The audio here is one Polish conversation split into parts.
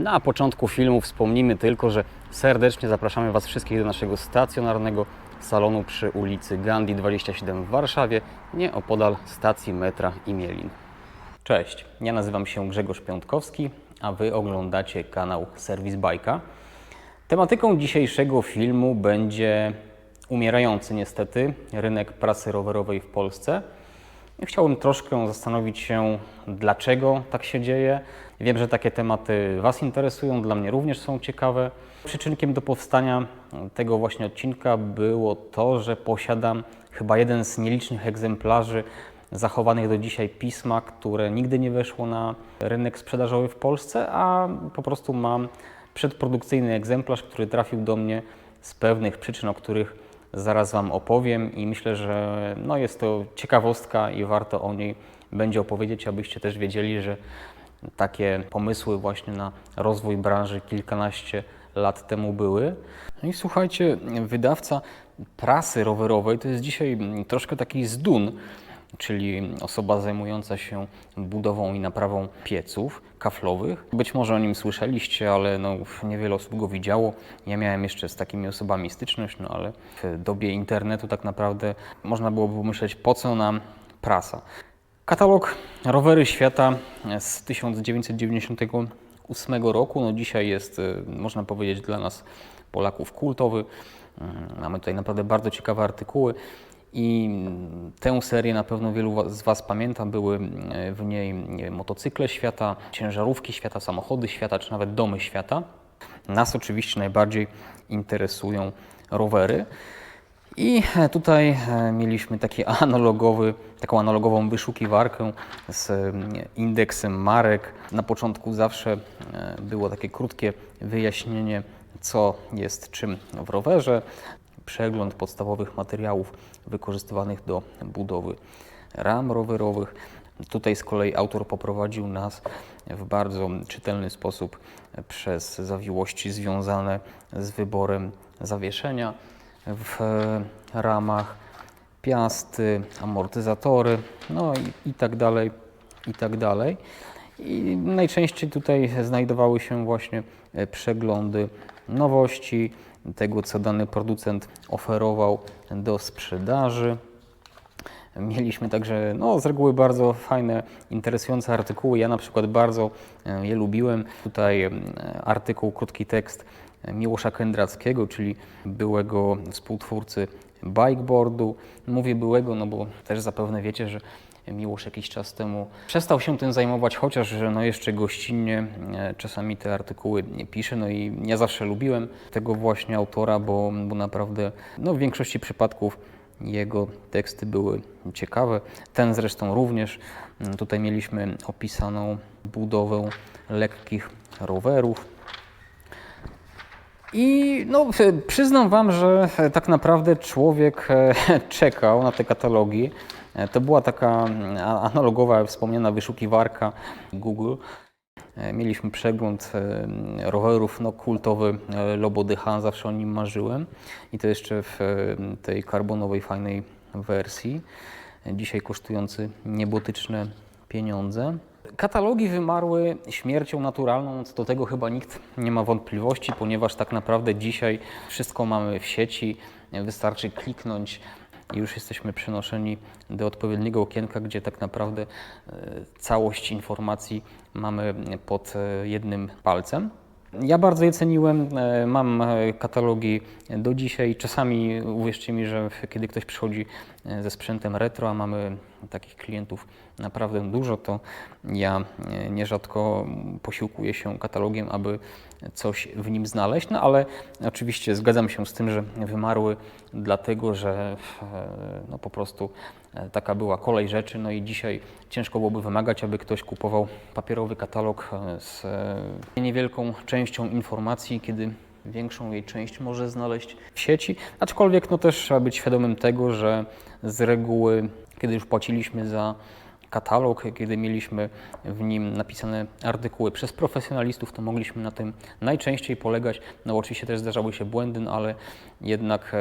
Na początku filmu wspomnimy tylko, że serdecznie zapraszamy Was wszystkich do naszego stacjonarnego salonu przy ulicy Gandhi 27 w Warszawie, nieopodal stacji metra Imielin. Cześć, ja nazywam się Grzegorz Piątkowski, a Wy oglądacie kanał Serwis Bajka. Tematyką dzisiejszego filmu będzie umierający niestety rynek prasy rowerowej w Polsce. Chciałbym troszkę zastanowić się, dlaczego tak się dzieje. Wiem, że takie tematy Was interesują, dla mnie również są ciekawe. Przyczynkiem do powstania tego właśnie odcinka było to, że posiadam chyba jeden z nielicznych egzemplarzy zachowanych do dzisiaj pisma, które nigdy nie weszło na rynek sprzedażowy w Polsce, a po prostu mam przedprodukcyjny egzemplarz, który trafił do mnie z pewnych przyczyn, o których zaraz Wam opowiem i myślę, że jest to ciekawostka i warto o niej będzie opowiedzieć, abyście też wiedzieli, że takie pomysły właśnie na rozwój branży kilkanaście lat temu były. No i słuchajcie, wydawca prasy rowerowej to jest dzisiaj troszkę taki zdun, czyli osoba zajmująca się budową i naprawą pieców kaflowych. Być może o nim słyszeliście, ale niewiele osób go widziało. Ja miałem jeszcze z takimi osobami styczność, ale w dobie internetu tak naprawdę można byłoby pomyśleć, po co nam prasa. Katalog Rowery Świata z 1998 roku, dzisiaj jest, można powiedzieć, dla nas Polaków kultowy. Mamy tutaj naprawdę bardzo ciekawe artykuły. I tę serię na pewno wielu z Was pamięta, były w niej motocykle świata, ciężarówki świata, samochody świata, czy nawet domy świata. Nas oczywiście najbardziej interesują rowery. I tutaj mieliśmy taką analogową wyszukiwarkę z indeksem marek. Na początku zawsze było takie krótkie wyjaśnienie, co jest czym w rowerze. Przegląd podstawowych materiałów wykorzystywanych do budowy ram rowerowych. Tutaj z kolei autor poprowadził nas w bardzo czytelny sposób przez zawiłości związane z wyborem zawieszenia w ramach, piasty, amortyzatory, i tak dalej, i tak dalej. I najczęściej tutaj znajdowały się właśnie przeglądy nowości, tego, co dany producent oferował do sprzedaży. Mieliśmy także z reguły bardzo fajne, interesujące artykuły. Ja na przykład bardzo je lubiłem. Tutaj artykuł, krótki tekst Miłosza Kędrackiego, czyli byłego współtwórcy bikeboardu. Mówię byłego, bo też zapewne wiecie, że Miłosz jakiś czas temu przestał się tym zajmować, chociaż jeszcze gościnnie czasami te artykuły pisze. I ja zawsze lubiłem tego właśnie autora, bo naprawdę w większości przypadków jego teksty były ciekawe. Ten zresztą również. Tutaj mieliśmy opisaną budowę lekkich rowerów. I przyznam Wam, że tak naprawdę człowiek czekał na te katalogi. To była taka analogowa, wspomniana wyszukiwarka Google. Mieliśmy przegląd rowerów, kultowy Lobodycha, zawsze o nim marzyłem. I to jeszcze w tej karbonowej, fajnej wersji, dzisiaj kosztujący niebotyczne pieniądze. Katalogi wymarły śmiercią naturalną, co do tego chyba nikt nie ma wątpliwości, ponieważ tak naprawdę dzisiaj wszystko mamy w sieci, wystarczy kliknąć i już jesteśmy przenoszeni do odpowiedniego okienka, gdzie tak naprawdę całość informacji mamy pod jednym palcem. Ja bardzo je ceniłem, mam katalogi do dzisiaj. Czasami uwierzcie mi, że kiedy ktoś przychodzi ze sprzętem retro, a mamy takich klientów naprawdę dużo, to ja nierzadko posiłkuję się katalogiem, aby coś w nim znaleźć, ale oczywiście zgadzam się z tym, że wymarły dlatego, że po prostu taka była kolej rzeczy, i dzisiaj ciężko byłoby wymagać, aby ktoś kupował papierowy katalog z niewielką częścią informacji, kiedy większą jej część może znaleźć w sieci, aczkolwiek też trzeba być świadomym tego, że z reguły, kiedy już płaciliśmy za katalog, kiedy mieliśmy w nim napisane artykuły przez profesjonalistów, to mogliśmy na tym najczęściej polegać. No oczywiście też zdarzały się błędy, no ale jednak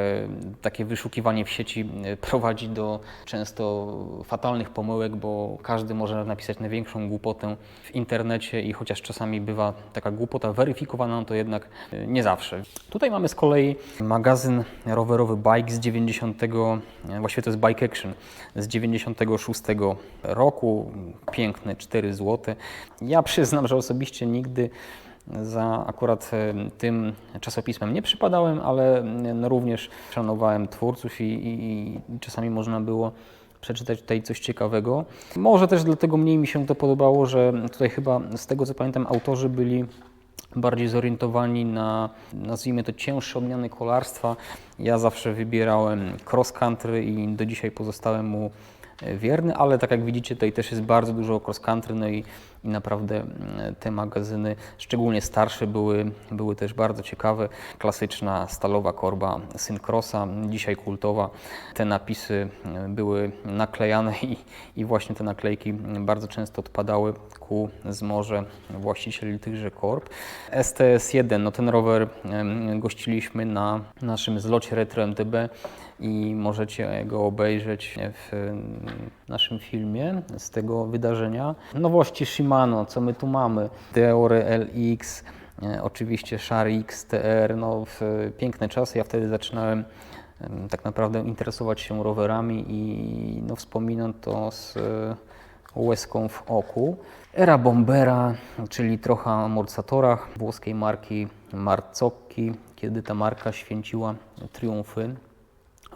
takie wyszukiwanie w sieci prowadzi do często fatalnych pomyłek, bo każdy może napisać największą głupotę w internecie i chociaż czasami bywa taka głupota weryfikowana, no to jednak nie zawsze. Tutaj mamy z kolei magazyn rowerowy Bike z 90, właściwie to jest Bike Action z 96 roku, piękne 4 zł. Ja przyznam, że osobiście nigdy za akurat tym czasopismem nie przypadałem, ale no również szanowałem twórców i czasami można było przeczytać tutaj coś ciekawego. Może też dlatego mniej mi się to podobało, że tutaj chyba z tego co pamiętam autorzy byli bardziej zorientowani na, nazwijmy to, cięższe odmiany kolarstwa. Ja zawsze wybierałem cross country i do dzisiaj pozostałem mu wierny, ale tak jak widzicie, tutaj też jest bardzo dużo cross country, no i naprawdę te magazyny, szczególnie starsze, były też bardzo ciekawe. Klasyczna stalowa korba Syncrossa, dzisiaj kultowa. Te napisy były naklejane i właśnie te naklejki bardzo często odpadały ku zmorze właścicieli tychże korb. STS1, no ten rower gościliśmy na naszym zlocie Retro MTB i możecie go obejrzeć w naszym filmie z tego wydarzenia. Nowości Shimano, co my tu mamy? Deore LX, oczywiście Shari XTR, no piękne czasy. Ja wtedy zaczynałem tak naprawdę interesować się rowerami i no, wspominam to z łezką w oku. Era Bombera, czyli trochę o amortyzatorach włoskiej marki Marzocchi, kiedy ta marka święciła triumfy.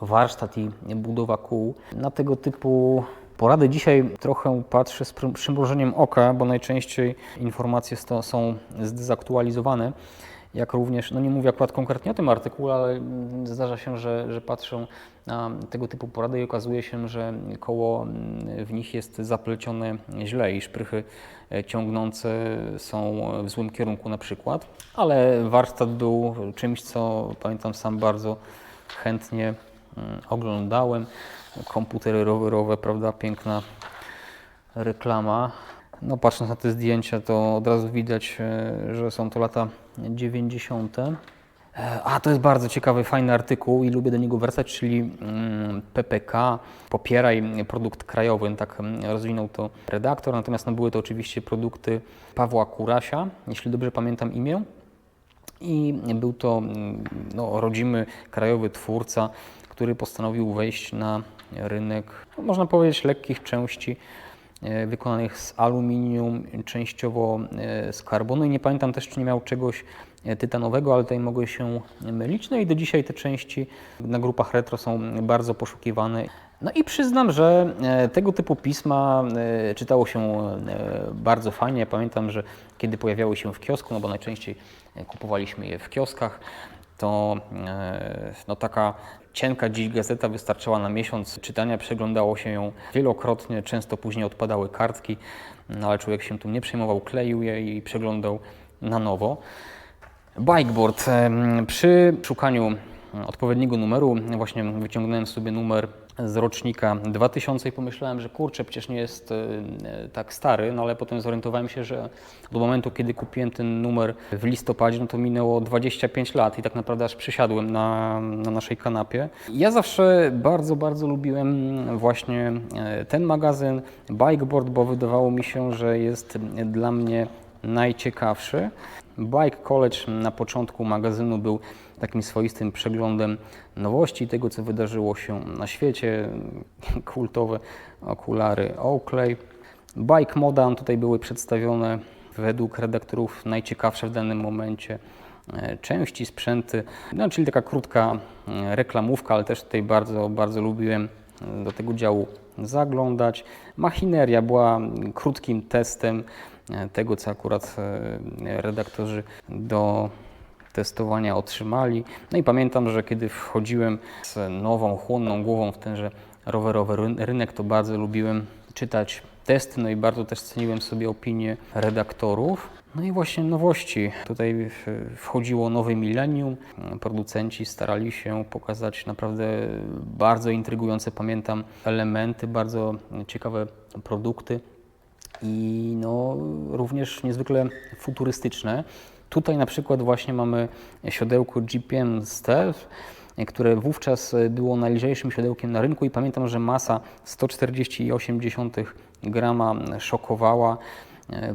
Warsztat i budowa kół. Na tego typu porady dzisiaj trochę patrzę z przymrużeniem oka, bo najczęściej informacje są zdezaktualizowane. Jak również, no nie mówię akurat konkretnie o tym artykule, ale zdarza się, że patrzę na tego typu porady i okazuje się, że koło w nich jest zaplecione źle i szprychy ciągnące są w złym kierunku na przykład. Ale warsztat był czymś, co pamiętam sam bardzo chętnie oglądałem. Komputery rowerowe, prawda, piękna reklama. No patrząc na te zdjęcia, to od razu widać, że są to lata 90. A to jest bardzo ciekawy, fajny artykuł i lubię do niego wracać, czyli PPK, popieraj produkt krajowy, tak rozwinął to redaktor, natomiast no, były to oczywiście produkty Pawła Kurasia, jeśli dobrze pamiętam imię. I był to no, rodzimy, krajowy twórca, który postanowił wejść na rynek, no, można powiedzieć, lekkich części wykonanych z aluminium, częściowo z karbonu i nie pamiętam też, czy nie miał czegoś tytanowego, ale tutaj mogę się mylić. No i do dzisiaj te części na grupach retro są bardzo poszukiwane. No i przyznam, że tego typu pisma czytało się bardzo fajnie. Ja pamiętam, że kiedy pojawiały się w kiosku, no bo najczęściej kupowaliśmy je w kioskach, to no taka cienka dziś gazeta wystarczała na miesiąc czytania, przeglądało się ją wielokrotnie, często później odpadały kartki, no ale człowiek się tym nie przejmował, kleił je i przeglądał na nowo. Bikeboard. Przy szukaniu odpowiedniego numeru właśnie wyciągnąłem sobie numer z rocznika 2000 i pomyślałem, że kurczę, przecież nie jest tak stary, no ale potem zorientowałem się, że do momentu, kiedy kupiłem ten numer w listopadzie, no to minęło 25 lat i tak naprawdę aż przysiadłem na naszej kanapie. Ja zawsze bardzo, bardzo lubiłem właśnie ten magazyn Bikeboard, bo wydawało mi się, że jest dla mnie najciekawszy. Bike College na początku magazynu był takim swoistym przeglądem nowości, tego co wydarzyło się na świecie, kultowe okulary Oakley. Bike Moda, tutaj były przedstawione według redaktorów najciekawsze w danym momencie części, sprzęty, no, czyli taka krótka reklamówka, ale też tutaj bardzo, bardzo lubiłem do tego działu zaglądać. Machineria była krótkim testem tego, co akurat redaktorzy do testowania otrzymali. No i pamiętam, że kiedy wchodziłem z nową, chłonną głową w tenże rowerowy rynek, to bardzo lubiłem czytać testy, no i bardzo też ceniłem sobie opinie redaktorów. No i właśnie nowości. Tutaj wchodziło nowe millennium. Producenci starali się pokazać naprawdę bardzo intrygujące, pamiętam, elementy, bardzo ciekawe produkty i no, również niezwykle futurystyczne. Tutaj na przykład właśnie mamy siodełko GPM Stealth, które wówczas było najlżejszym siodełkiem na rynku i pamiętam, że masa 140,8 grama szokowała.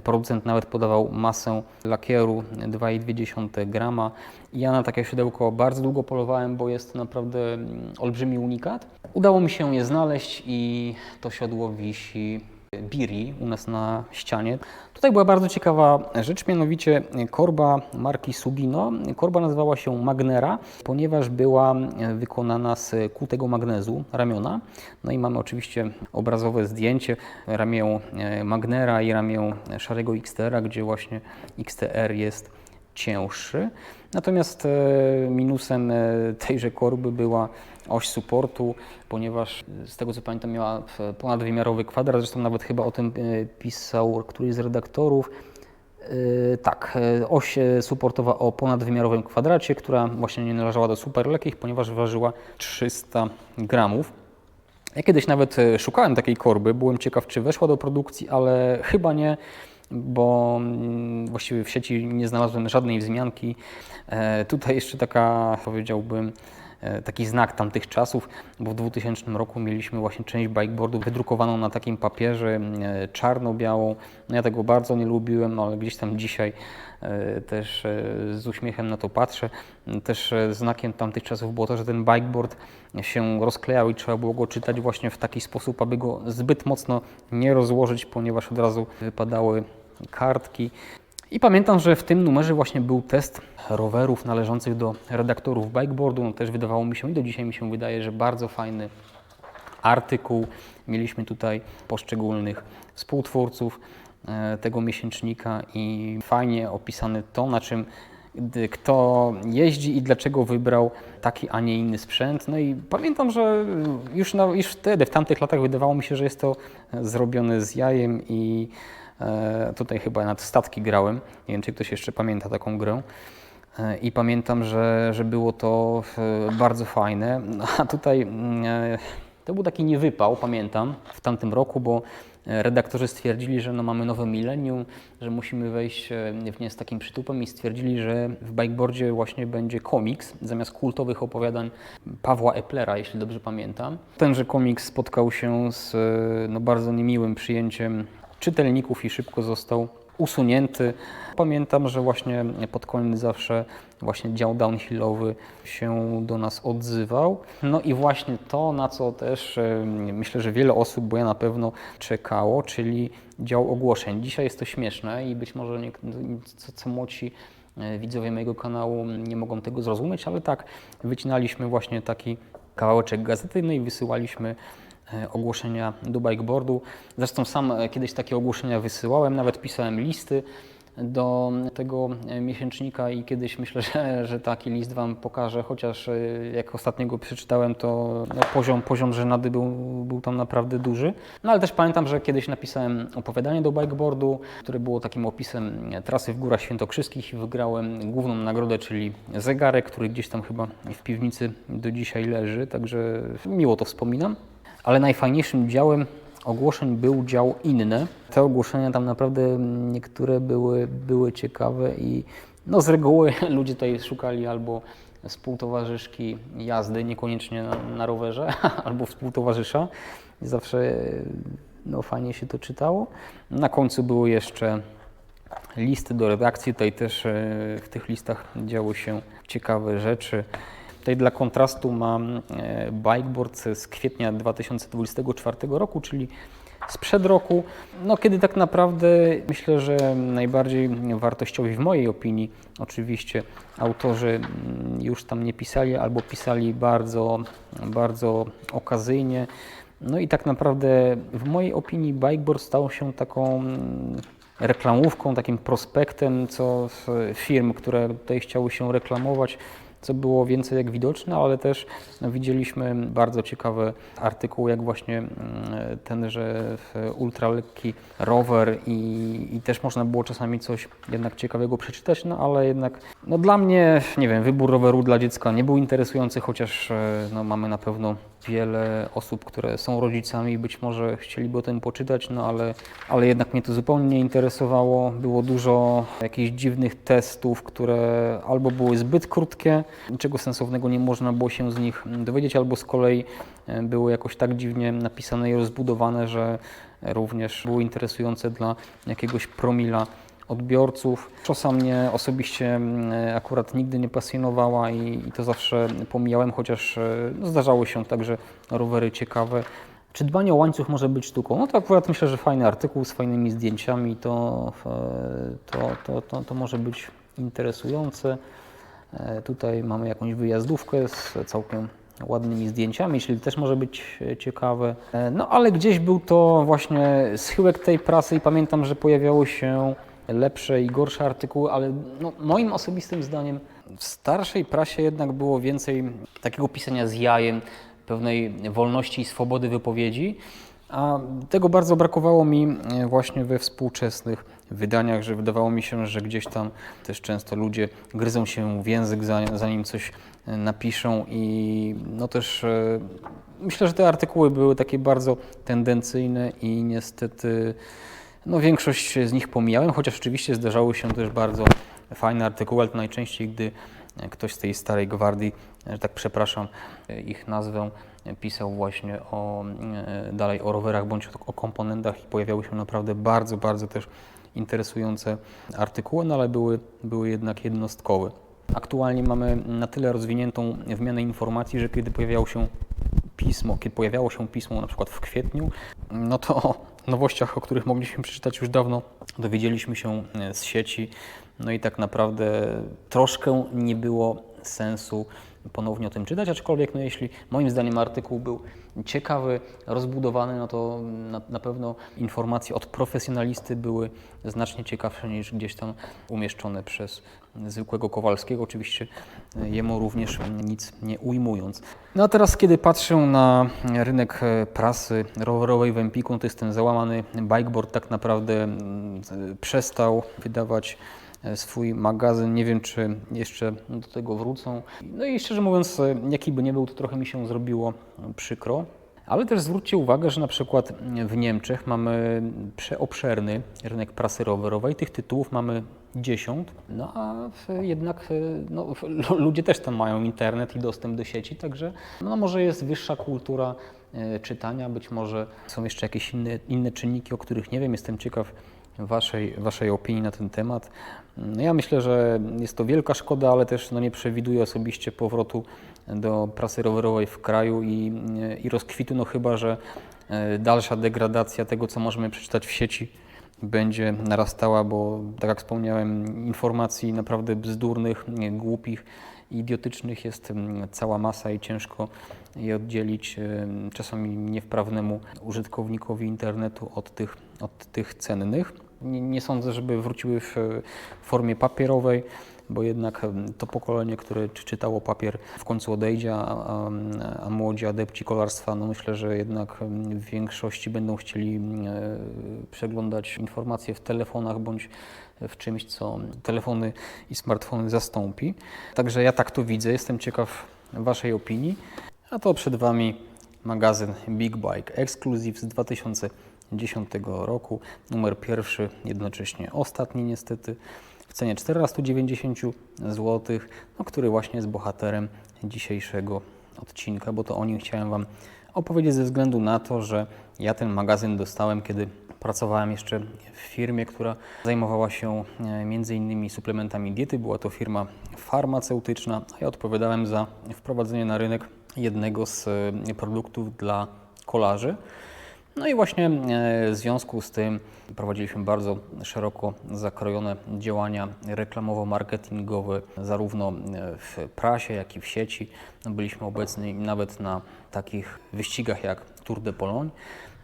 Producent nawet podawał masę lakieru 2,2 grama. Ja na takie siodełko bardzo długo polowałem, bo jest to naprawdę olbrzymi unikat. Udało mi się je znaleźć i to siodło wisi Biri u nas na ścianie. Tutaj była bardzo ciekawa rzecz, mianowicie korba marki Sugino. Korba nazywała się Magnera, ponieważ była wykonana z kłutego magnezu ramiona. No i mamy oczywiście obrazowe zdjęcie ramię Magnera i ramię szarego XTR-a, gdzie właśnie XTR jest cięższy. Natomiast minusem tejże korby była oś supportu, ponieważ z tego co pamiętam miała ponadwymiarowy kwadrat, zresztą nawet chyba o tym pisał któryś z redaktorów. Tak, oś supportowa o ponadwymiarowym kwadracie, która właśnie nie należała do super lekkich, ponieważ ważyła 300 gramów. Ja kiedyś nawet szukałem takiej korby, byłem ciekaw, czy weszła do produkcji, ale chyba nie, bo właściwie w sieci nie znalazłem żadnej wzmianki. Tutaj jeszcze taka, powiedziałbym, taki znak tamtych czasów, bo w 2000 roku mieliśmy właśnie część bikeboardu wydrukowaną na takim papierze czarno-białą. No ja tego bardzo nie lubiłem, ale gdzieś tam dzisiaj też z uśmiechem na to patrzę. Też znakiem tamtych czasów było to, że ten bikeboard się rozklejał i trzeba było go czytać właśnie w taki sposób, aby go zbyt mocno nie rozłożyć, ponieważ od razu wypadały kartki. I pamiętam, że w tym numerze właśnie był test rowerów należących do redaktorów bikeboardu. No też wydawało mi się i do dzisiaj mi się wydaje, że bardzo fajny artykuł. Mieliśmy tutaj poszczególnych współtwórców tego miesięcznika i fajnie opisane to, na czym kto jeździ i dlaczego wybrał taki, a nie inny sprzęt. No i pamiętam, że już wtedy, w tamtych latach wydawało mi się, że jest to zrobione z jajem i tutaj chyba nad statki grałem. Nie wiem, czy ktoś jeszcze pamięta taką grę. I pamiętam, że było to bardzo fajne. A tutaj to był taki niewypał, pamiętam, w tamtym roku, bo redaktorzy stwierdzili, że no mamy nowe millennium, że musimy wejść w nie z takim przytupem i stwierdzili, że w bikeboardzie właśnie będzie komiks zamiast kultowych opowiadań Pawła Eplera, jeśli dobrze pamiętam. Tenże komiks spotkał się z no, bardzo niemiłym przyjęciem czytelników i szybko został usunięty. Pamiętam, że właśnie pod koniec zawsze właśnie dział downhillowy się do nas odzywał. No i właśnie to, na co też myślę, że wiele osób, bo ja na pewno czekało, czyli dział ogłoszeń. Dzisiaj jest to śmieszne i być może co młodsi widzowie mojego kanału nie mogą tego zrozumieć, ale tak, wycinaliśmy właśnie taki kawałeczek gazety, no i wysyłaliśmy ogłoszenia do bikeboardu. Zresztą sam kiedyś takie ogłoszenia wysyłałem, nawet pisałem listy do tego miesięcznika i kiedyś myślę, że taki list Wam pokażę, chociaż jak ostatniego przeczytałem, to no, poziom żenady był tam naprawdę duży. No ale też pamiętam, że kiedyś napisałem opowiadanie do bikeboardu, które było takim opisem trasy w Górach Świętokrzyskich i wygrałem główną nagrodę, czyli zegarek, który gdzieś tam chyba w piwnicy do dzisiaj leży, także miło to wspominam. Ale najfajniejszym działem ogłoszeń był dział inne. Te ogłoszenia tam naprawdę niektóre były ciekawe i no z reguły ludzie tutaj szukali albo współtowarzyszki jazdy, niekoniecznie na rowerze, albo współtowarzysza. Zawsze no, fajnie się to czytało. Na końcu były jeszcze listy do redakcji. Tutaj też w tych listach działy się ciekawe rzeczy. Tutaj dla kontrastu mam bikeboard z kwietnia 2024 roku, czyli sprzed roku, no kiedy tak naprawdę myślę, że najbardziej wartościowi w mojej opinii oczywiście autorzy już tam nie pisali albo pisali bardzo, bardzo okazyjnie. No i tak naprawdę w mojej opinii bikeboard stał się taką reklamówką, takim prospektem, co firm, które tutaj chciały się reklamować, co było więcej jak widoczne, ale też widzieliśmy bardzo ciekawe artykuły, jak właśnie tenże ultralekki rower i też można było czasami coś jednak ciekawego przeczytać, no ale jednak no dla mnie, nie wiem, wybór roweru dla dziecka nie był interesujący, chociaż no, mamy na pewno wiele osób, które są rodzicami i być może chcieliby o tym poczytać, no ale jednak mnie to zupełnie nie interesowało. Było dużo jakichś dziwnych testów, które albo były zbyt krótkie, niczego sensownego nie można było się z nich dowiedzieć, albo z kolei były jakoś tak dziwnie napisane i rozbudowane, że również były interesujące dla jakiegoś promila odbiorców. Szosa mnie osobiście akurat nigdy nie pasjonowała i to zawsze pomijałem, chociaż no, zdarzały się także rowery ciekawe. Czy dbanie o łańcuch może być sztuką? No to akurat myślę, że fajny artykuł z fajnymi zdjęciami, to może być interesujące. Tutaj mamy jakąś wyjazdówkę z całkiem ładnymi zdjęciami, czyli też może być ciekawe. No ale gdzieś był to właśnie schyłek tej prasy i pamiętam, że pojawiały się lepsze i gorsze artykuły, ale no, moim osobistym zdaniem w starszej prasie jednak było więcej takiego pisania z jajem, pewnej wolności i swobody wypowiedzi, a tego bardzo brakowało mi właśnie we współczesnych wydaniach, że wydawało mi się, że gdzieś tam też często ludzie gryzą się w język, zanim coś napiszą i no też myślę, że te artykuły były takie bardzo tendencyjne i niestety no większość z nich pomijałem, chociaż oczywiście zdarzały się też bardzo fajne artykuły, ale to najczęściej, gdy ktoś z tej starej gwardii, że tak przepraszam ich nazwę, pisał właśnie dalej o rowerach bądź o komponentach i pojawiały się naprawdę bardzo, bardzo też interesujące artykuły, no ale były jednak jednostkowe. Aktualnie mamy na tyle rozwiniętą wymianę informacji, że kiedy pojawiało się pismo na przykład w kwietniu, no to o nowościach, o których mogliśmy przeczytać już dawno, dowiedzieliśmy się z sieci, no i tak naprawdę troszkę nie było sensu ponownie o tym czytać, aczkolwiek no jeśli moim zdaniem artykuł był ciekawy, rozbudowany, no to na pewno informacje od profesjonalisty były znacznie ciekawsze niż gdzieś tam umieszczone przez zwykłego Kowalskiego, oczywiście jemu również nic nie ujmując. No a teraz, kiedy patrzę na rynek prasy rowerowej w Empiku, no to jest ten załamany Bikeboard tak naprawdę przestał wydawać swój magazyn. Nie wiem, czy jeszcze do tego wrócą. No i szczerze mówiąc, jaki by nie był, to trochę mi się zrobiło przykro. Ale też zwróćcie uwagę, że na przykład w Niemczech mamy przeobszerny rynek prasy rowerowej. Tych tytułów mamy 10, no a jednak no, ludzie też tam mają internet i dostęp do sieci, także no, może jest wyższa kultura czytania, być może są jeszcze jakieś inne czynniki, o których nie wiem. Jestem ciekaw Waszej opinii na ten temat. No ja myślę, że jest to wielka szkoda, ale też no, nie przewiduję osobiście powrotu do prasy rowerowej w kraju i rozkwitu, no chyba że dalsza degradacja tego, co możemy przeczytać w sieci, będzie narastała, bo tak jak wspomniałem, informacji naprawdę bzdurnych, głupich, idiotycznych jest cała masa i ciężko je oddzielić czasami niewprawnemu użytkownikowi internetu od tych cennych. Nie sądzę, żeby wróciły w formie papierowej, bo jednak to pokolenie, które czytało papier, w końcu odejdzie, a młodzi adepci kolarstwa, no myślę, że jednak w większości będą chcieli przeglądać informacje w telefonach bądź w czymś, co telefony i smartfony zastąpi. Także ja tak to widzę, jestem ciekaw Waszej opinii. A to przed Wami magazyn Big Bike Exclusive z 2010 roku, numer pierwszy, jednocześnie ostatni niestety, w cenie 490 zł, no, który właśnie jest bohaterem dzisiejszego odcinka, bo to o nim chciałem Wam opowiedzieć ze względu na to, że ja ten magazyn dostałem, kiedy pracowałem jeszcze w firmie, która zajmowała się między innymi suplementami diety. Była to firma farmaceutyczna, a ja odpowiadałem za wprowadzenie na rynek jednego z produktów dla kolarzy. No i właśnie w związku z tym prowadziliśmy bardzo szeroko zakrojone działania reklamowo-marketingowe zarówno w prasie, jak i w sieci. Byliśmy obecni nawet na takich wyścigach jak Tour de Pologne.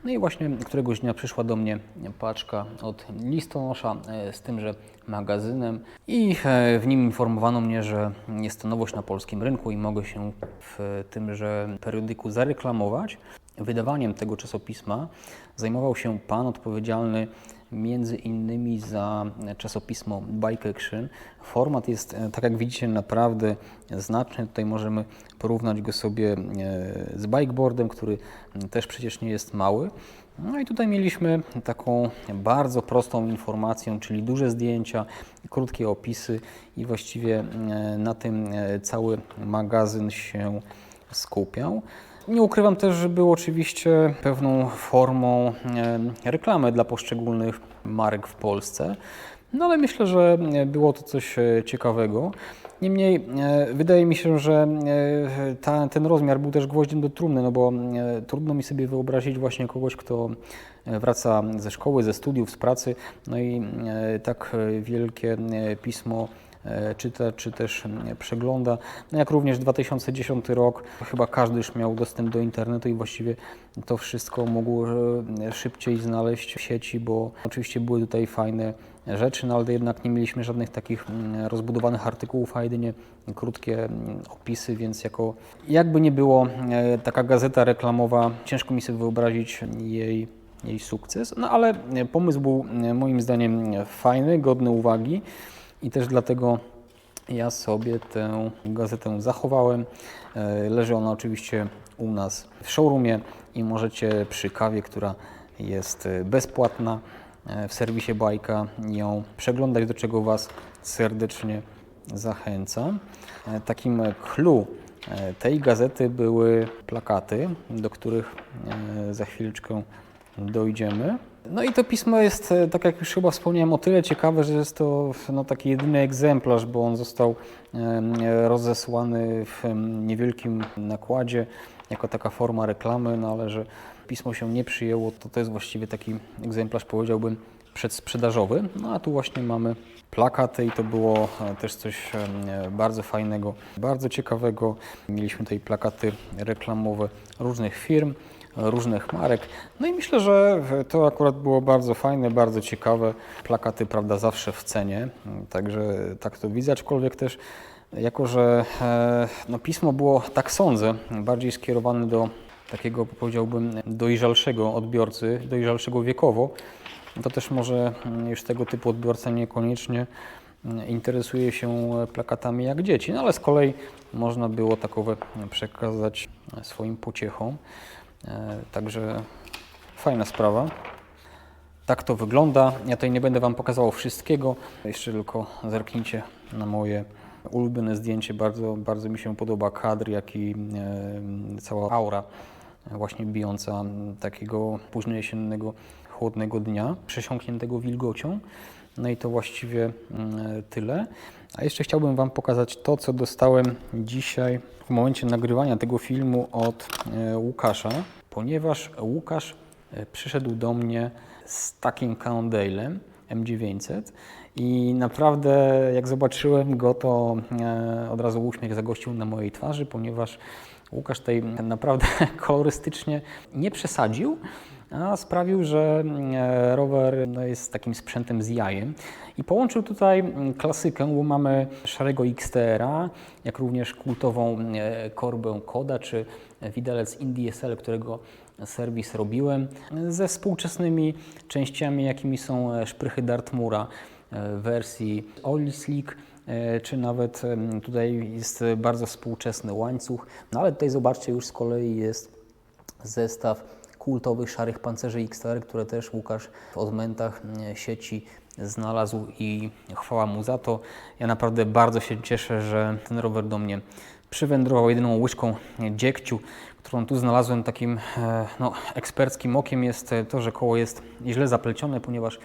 No i właśnie któregoś dnia przyszła do mnie paczka od listonosza z tymże magazynem i w nim informowano mnie, że jest to nowość na polskim rynku i mogę się w tymże periodyku zareklamować. Wydawaniem tego czasopisma zajmował się pan odpowiedzialny między innymi za czasopismo Bike Action. Format jest, tak jak widzicie, naprawdę znaczny. Tutaj możemy porównać go sobie z bikeboardem, który też przecież nie jest mały. No i tutaj mieliśmy taką bardzo prostą informację, czyli duże zdjęcia, krótkie opisy i właściwie na tym cały magazyn się skupiał. Nie ukrywam też, że był oczywiście pewną formą reklamy dla poszczególnych marek w Polsce, no ale myślę, że było to coś ciekawego. Niemniej wydaje mi się, że ten rozmiar był też gwoździem do trumny, no bo trudno mi sobie wyobrazić właśnie kogoś, kto wraca ze szkoły, ze studiów, z pracy, no i tak wielkie pismo czyta, czy też przegląda. No jak również 2010 rok, chyba każdy już miał dostęp do internetu i właściwie to wszystko mógł szybciej znaleźć w sieci, bo oczywiście były tutaj fajne rzeczy, no ale jednak nie mieliśmy żadnych takich rozbudowanych artykułów, a jedynie krótkie opisy, więc jakby nie było, taka gazeta reklamowa, ciężko mi sobie wyobrazić jej sukces, no ale pomysł był moim zdaniem fajny, godny uwagi. I też dlatego ja sobie tę gazetę zachowałem. Leży ona oczywiście u nas w showroomie i możecie przy kawie, która jest bezpłatna w serwisie Bajka, ją przeglądać, do czego Was serdecznie zachęcam. Takim clou tej gazety były plakaty, do których za chwileczkę dojdziemy. No i to pismo jest, tak jak już chyba wspomniałem, o tyle ciekawe, że jest to taki jedyny egzemplarz, bo on został rozesłany w niewielkim nakładzie jako taka forma reklamy, no ale że pismo się nie przyjęło, to jest właściwie taki egzemplarz, powiedziałbym, przedsprzedażowy. No a tu właśnie mamy plakaty i to było też coś bardzo fajnego, bardzo ciekawego. Mieliśmy tutaj plakaty reklamowe różnych firm, różnych marek. No i myślę, że to akurat było bardzo fajne, bardzo ciekawe. Plakaty, prawda, zawsze w cenie, także tak to widzę, aczkolwiek też jako, że pismo było, tak sądzę, bardziej skierowane do takiego, powiedziałbym, dojrzalszego odbiorcy, dojrzalszego wiekowo, to też może już tego typu odbiorca niekoniecznie interesuje się plakatami jak dzieci, no ale z kolei można było takowe przekazać swoim pociechom. Także fajna sprawa. Tak to wygląda. Ja tutaj nie będę Wam pokazywał wszystkiego. Jeszcze tylko zerknijcie na moje ulubione zdjęcie. Bardzo, bardzo mi się podoba kadr, jak i cała aura właśnie bijąca takiego późnojesiennego, chłodnego dnia, przesiąkniętego wilgocią. No i to właściwie tyle. A jeszcze chciałbym Wam pokazać to, co dostałem dzisiaj w momencie nagrywania tego filmu od Łukasza, ponieważ Łukasz przyszedł do mnie z takim Cannondale'em M900 i naprawdę jak zobaczyłem go, to od razu uśmiech zagościł na mojej twarzy, ponieważ Łukasz tutaj naprawdę kolorystycznie nie przesadził, a sprawił, że rower jest takim sprzętem z jajem i połączył tutaj klasykę, bo mamy szarego XTR-a, jak również kultową korbę Koda czy widelec IndySL, którego serwis robiłem, ze współczesnymi częściami, jakimi są szprychy Dartmoora w wersji Oil Slick, czy nawet tutaj jest bardzo współczesny łańcuch. No ale tutaj zobaczcie, już z kolei jest zestaw kultowych szarych pancerzy XTR, które też Łukasz w odmętach sieci znalazł i chwała mu za to. Ja naprawdę bardzo się cieszę, że ten rower do mnie przywędrował. Jedyną łyżką dziegciu, którą tu znalazłem takim eksperckim okiem, jest to, że koło jest źle zaplecione, ponieważ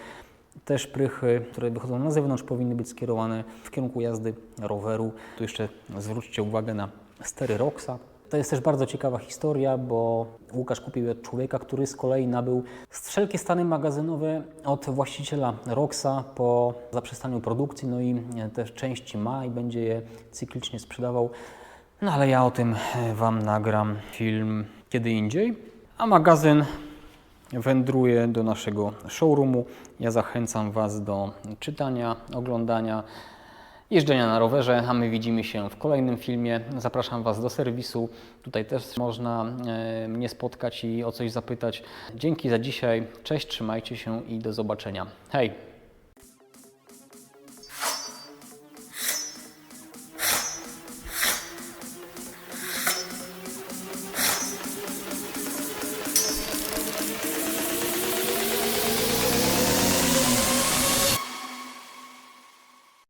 te szprychy, które wychodzą na zewnątrz, powinny być skierowane w kierunku jazdy roweru. Tu jeszcze zwróćcie uwagę na stery Roxa. To jest też bardzo ciekawa historia, bo Łukasz kupił je od człowieka, który z kolei nabył wszelkie stany magazynowe od właściciela Roxa po zaprzestaniu produkcji, no i też części ma i będzie je cyklicznie sprzedawał. No ale ja o tym Wam nagram film kiedy indziej. A magazyn wędruje do naszego showroomu. Ja zachęcam Was do czytania, oglądania, jeżdżenia na rowerze, a my widzimy się w kolejnym filmie. Zapraszam Was do serwisu. Tutaj też można mnie spotkać i o coś zapytać. Dzięki za dzisiaj. Cześć, trzymajcie się i do zobaczenia. Hej!